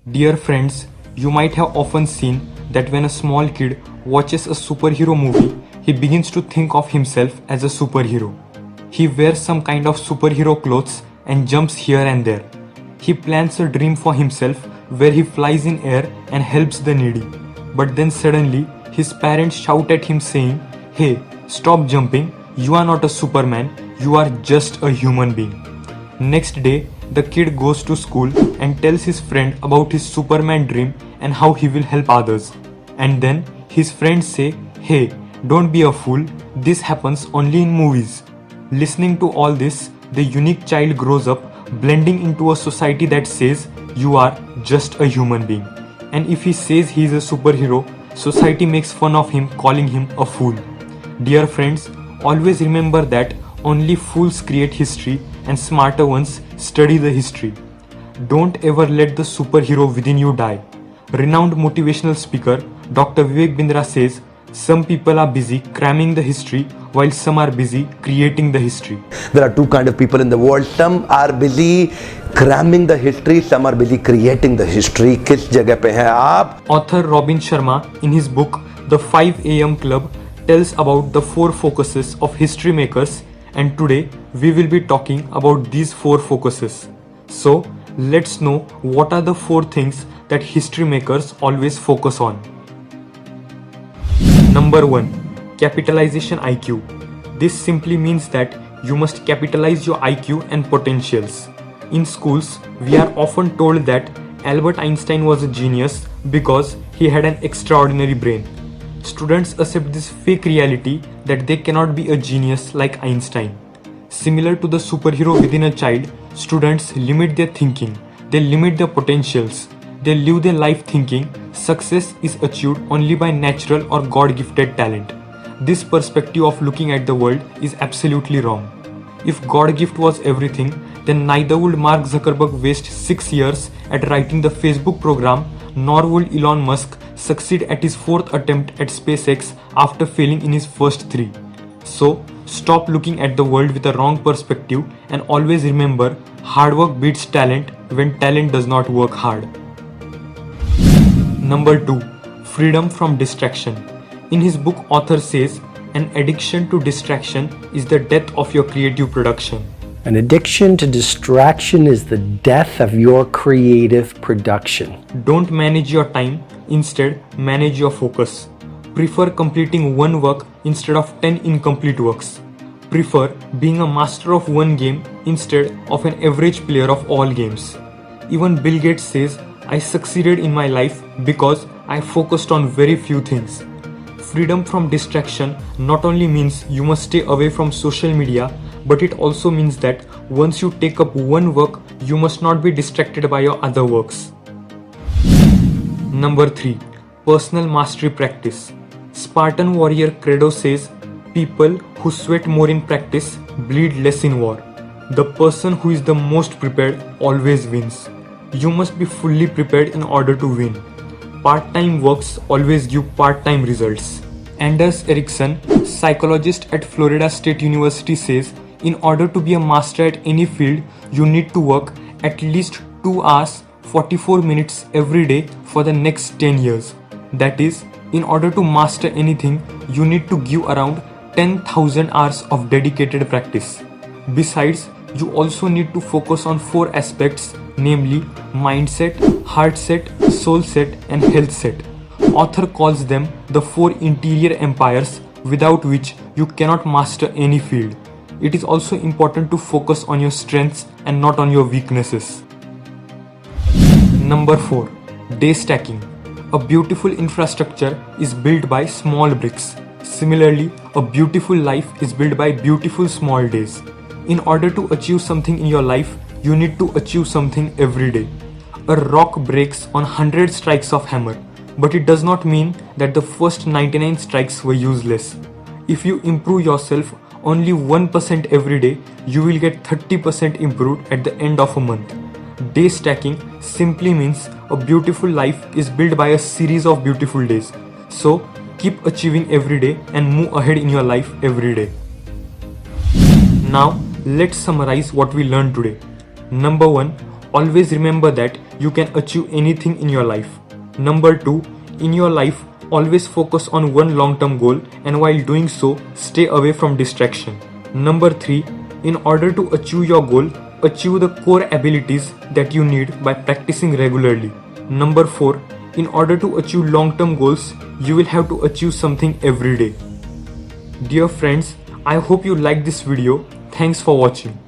Dear friends, you might have often seen that when a small kid watches a superhero movie, he begins to think of himself as a superhero. He wears some kind of superhero clothes and jumps here and there. He plans a dream for himself where he flies in air and helps the needy. But then suddenly, his parents shout at him saying, "Hey, stop jumping, you are not a Superman, you are just a human being." Next day, the kid goes to school and tells his friend about his Superman dream and how he will help others. And then his friends say, "Hey, don't be a fool, this happens only in movies." Listening to all this, the unique child grows up blending into a society that says, "You are just a human being." And if he says he is a superhero, society makes fun of him, calling him a fool. Dear friends, always remember that only fools create history and smarter ones study the history. Don't ever let the superhero within you die. Renowned motivational speaker Dr. Vivek Bindra says, "Some people are busy cramming the history while some are busy creating the history." There are two kind of people in the world. Some are busy cramming the history, some are busy creating the history. किस जगह पे हैं आप? Author Robin Sharma, in his book The 5 AM Club, tells about the 4 focuses of history makers, and today we will be talking about these 4 focuses. So let's know what are the 4 things that history makers always focus on. Number 1. Capitalization IQ. This simply means that you must capitalize your IQ and potentials. In schools, we are often told that Albert Einstein was a genius because he had an extraordinary brain. Students accept this fake reality that they cannot be a genius like Einstein. Similar to the superhero within a child, students limit their thinking, they limit their potentials, they live their life thinking success is achieved only by natural or God-gifted talent. This perspective of looking at the world is absolutely wrong. If God gift was everything, then neither would Mark Zuckerberg waste 6 years at writing the Facebook program, nor would Elon Musk succeed at his 4th attempt at SpaceX after failing in his first 3. So, stop looking at the world with a wrong perspective and always remember, hard work beats talent when talent does not work hard. Number 2. Freedom from distraction. In his book, author says, "An addiction to distraction is the death of your creative production." An addiction to distraction is the death of your creative production. Don't manage your time, instead manage your focus. Prefer completing one work instead of 10 incomplete works. Prefer being a master of one game instead of an average player of all games. Even Bill Gates says, "I succeeded in my life because I focused on very few things." Freedom from distraction not only means you must stay away from social media, but it also means that once you take up one work, you must not be distracted by your other works. Number 3. Personal mastery practice. Spartan warrior credo says, "People who sweat more in practice bleed less in war." The person who is the most prepared always wins. You must be fully prepared in order to win. Part-time works always give part-time results. Anders Ericsson, psychologist at Florida State University, says, "In order to be a master at any field, you need to work at least 2 hours 44 minutes every day for the next 10 years. That is, in order to master anything, you need to give around 10,000 hours of dedicated practice. Besides, you also need to focus on 4 aspects, namely mindset, heart set, soul set, and health set. Author calls them the 4 interior empires without which you cannot master any field. It is also important to focus on your strengths and not on your weaknesses. Number 4. Day stacking. A beautiful infrastructure is built by small bricks. Similarly, a beautiful life is built by beautiful small days. In order to achieve something in your life, you need to achieve something every day. A rock breaks on 100 strikes of hammer, but it does not mean that the first 99 strikes were useless. If you improve yourself only 1% every day, you will get 30% improved at the end of a month. Day stacking simply means a beautiful life is built by a series of beautiful days. So, keep achieving every day and move ahead in your life every day. Now, let's summarize what we learned today. Number 1. always remember that you can achieve anything in your life. Number 2, in your life, always focus on one long-term goal, and while doing so, stay away from distraction. Number 3, in order to achieve your goal, achieve the core abilities that you need by practicing regularly. Number 4, in order to achieve long-term goals, you will have to achieve something every day. Dear friends, I hope you liked this video. Thanks for watching.